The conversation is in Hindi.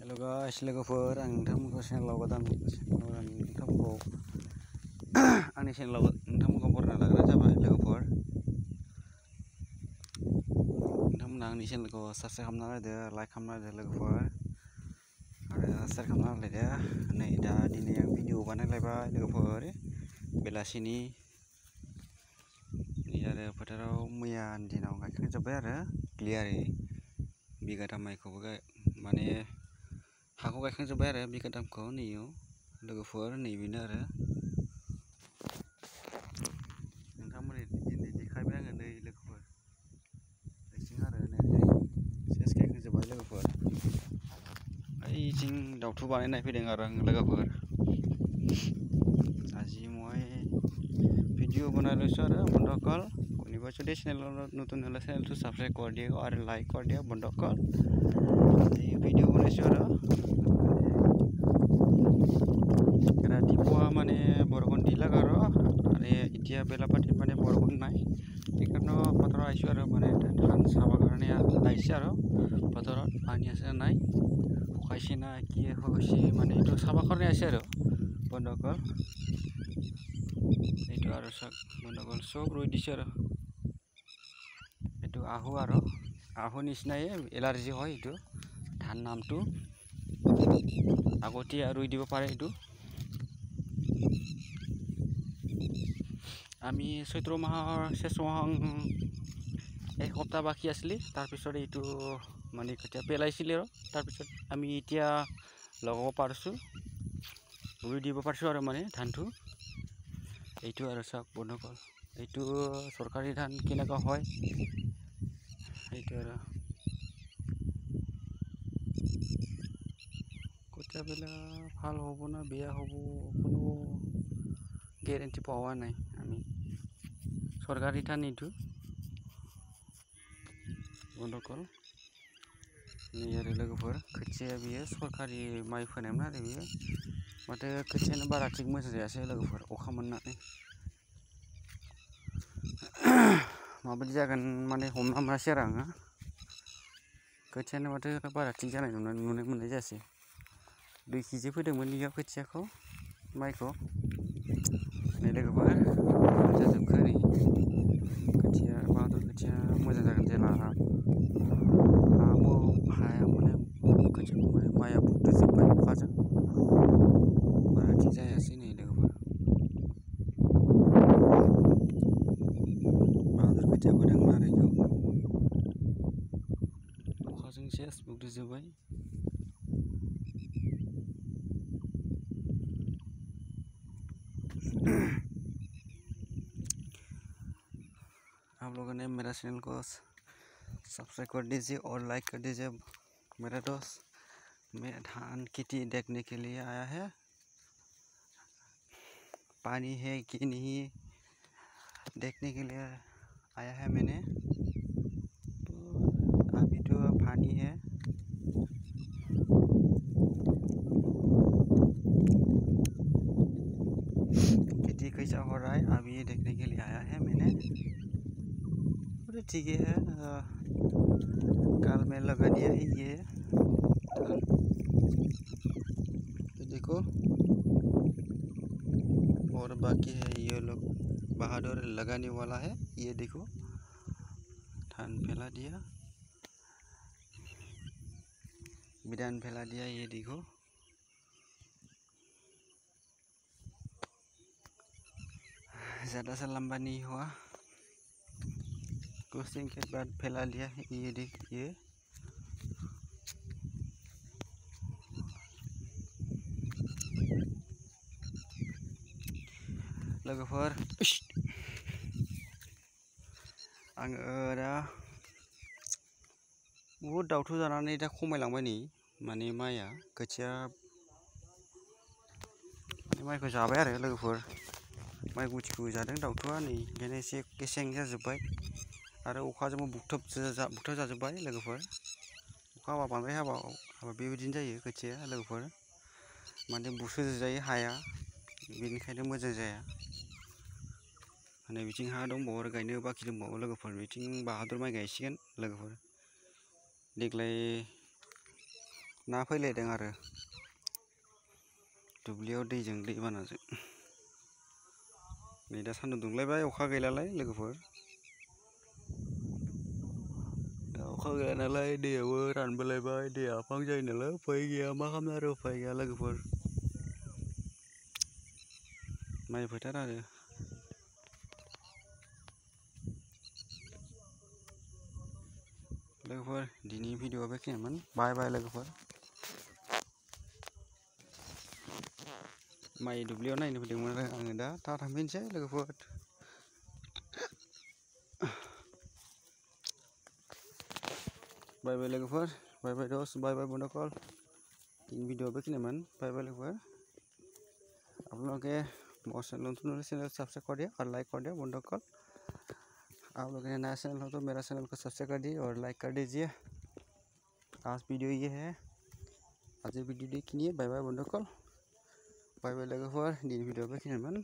Hello guys, लोगोफोर आं नोंथांमोनखौ चेनेलाव गोदान नोंथांमोनखौ आंनि चेनेलाव नोंथांमोनखौ बरायना लाग्रा जाबाय लोगोफोर। नोंथांमोना आंनि चेनेलखौ साबस्क्राइब खालामना होदो, लाइक खालामना होदो लोगोफोर आरो शेयार खालामना होलायदो। नै दा दिनै आं भिडिअ बानायलायबाय लोगोफोर बेलासिनि आरो फोथाराव मैयानि दिनाव गायखांजोब्बाय आरो क्लियारै बिगाथाम माइखौबो माने हाखौ गायखांजोब्बाय आरो बिगाथामखौ नैयाव लोगोफोर नैबेनो आरो नोंथांमोननि दिनै देखायबाय आङो नै लोगोफोर ओइथिं आरो नै सेस गायखांजोब्बाय लोगोफोर। ओइथिं दाउथु बानायनाय फैदों आरो आं लोगोफोर আজি মই ভিডিঅ' বনাইছোঁ আৰু বন্ধুসকল কোনোবা যদি চেনেলত নতুন হ'লে চেনেলটো ছাবস্ক্ৰাইব কৰি দিয়ক আৰু লাইক কৰি দিয়ক বন্ধুসকল। এই ভিডিঅ' বনাইছোঁ আৰু ৰাতিপুৱা মানে বৰষুণ দিলাক আৰু এতিয়া বেলাপাতি মানে বৰষুণ নাই সেইকাৰণে পথাৰত আহিছোঁ আৰু মানে ধান চাবৰ কাৰণে আহিছে আৰু পথাৰত পানী আছে নাই শুকাইছে না কি হৈছে মানে এইটো চাবৰ কাৰণে আহিছে আৰু বন্ধুসকল। এইটো আৰু চাওক বন্ধুসকল চব ৰুই দিছে আৰু এইটো আহু নিচিনাই এলাৰ্জি হয় এইটো ধান নামটো আগতীয়া ৰুই দিব পাৰে এইটো। আমি চৈত্ৰ মাহৰ শেষ মাহ এসপ্তাহ বাকী আছিলে তাৰপিছত এইটো মানে কঠীয়া পেলাইছিলে আৰু তাৰপিছত আমি এতিয়া লগাব পাৰিছোঁ ৰুই দিব পাৰিছোঁ আৰু মানে ধানটো এইটো আৰু চাওক বন্ধুসকল এইটো চৰকাৰী ধান কেনেকুৱা হয় এইটো আৰু কঠীয়াবিলাক ভাল হ'ব না বেয়া হ'ব কোনো গেৰেণ্টি পোৱা নাই আমি सरकारी ধান এইটো बন্ধुসকল। नै आरो लोगोफोर खोथिया बियो सरकारि माइ फोनायमोन आरो बियो माथो खोथियानो बारा थिग मोजां जायासै लोगोफोर अखा मोननानै माबायदि जागोन माने हमना मोनासै आरो आङो खोथियानो माथो बारा थिग जानाय नुनो मोननाय जायासै 2 केजि फैदोंमोन इयाव खोथियाखौ माइखौ नै लोगोफोर जाजोबखो नै खोथिया बाहादुर खोथिया मोजां जागोन जेला हाया माने खोथियाखौ माने माइआ बुद्रुजोब्बाय अखाजों बारा थिग जायासै नै लोगोफोर बाहादुर खोथिया फोदोंमोन आरो इयाव अखाजों सेस बुद्रुजोब्बाय। आप लोगों ने मेरा चैनल को सब्सक्राइब कर दीजिए और लाइक कर दीजिए मेरा दोस्त। मैं धान खेती देखने के लिए आया है, पानी है कि नहीं देखने के लिए आया है मैंने। तो अभी तो पानी है खेती कैसा हो रहा है अभी देखने के लिए आया है मैंने। ठीक है कल में लगा दिया है ये तो देखो और बाकी है ये लोग बहादुर लगाने वाला है ये देखो धान फैला दिया बिदान फैला दिया ये देखो ज़्यादा सा लंबा नहीं हुआ कुछ दिन के बाद फैला लिया है ये देखिए लोगोफोर आङो दा बहुद दाउथु जानानै दा खमायलांबाय नै माने माइआ खोथिया माइखौ जाबाय आरो लोगोफोर माइ गुथिखौ जादों दाउथुआ नै ओंखायनो एसे गेसें जाजोब्बाय आरो अखाजोंबो बुख्थब जाजोब्बाय लोगोफोर अखा हाबा बांद्राय हाबा बेबायदिनो जायो खोथिया लोगोफोर माने बुस्रोजायो हाया बेनिखायनो मोजां जाया। नै बिथिं हा दंबावो आरो गायनो बाखि दंबावो लोगोफोर बिथिं बाहादुर माइ गायसिगोन लोगोफोर देग्लाय ना फैलायदों आरो दुब्लियाव दैजों दैबानाजों नै दा सान्दुं दुंलायबाय अखा गैलालाय लोगोफोर दा अखा गैया नालाय दैयाबो रानबोलायबाय दैया आफां जायो नालाय उफाय गैया मा खालामनो आरो उफाय गैया लोगोफोर माइ फोथार आरो लोगोफोर दिनै भिडिअआ बेखिनियानोमोन बाय बाय लोगोफोर माइ दुब्लियाव नायनो फैदोंमोन आरो आङो दा थांफिनसै लोगोफोर बाय बाय लोगोफोर बाय बाय दोस्त बाय बाय बंधुकल इन वीडियो बेखिनियानोमोन बाय बाय लोगोफोर आप लोगों के चैनल सब्सक्राइब कर दिया और लाइक कर दिया बंधुकल आप लोगों ने नया चैनल हो तो मेरा चैनल को सब्सक्राइब कर दिए और लाइक कर दीजिए आज वीडियो ये है आज वीडियो देखिए बाय बाय बंधुकल बाय बाय लोगोफोर दिन वीडियो बेखिनियानोमोन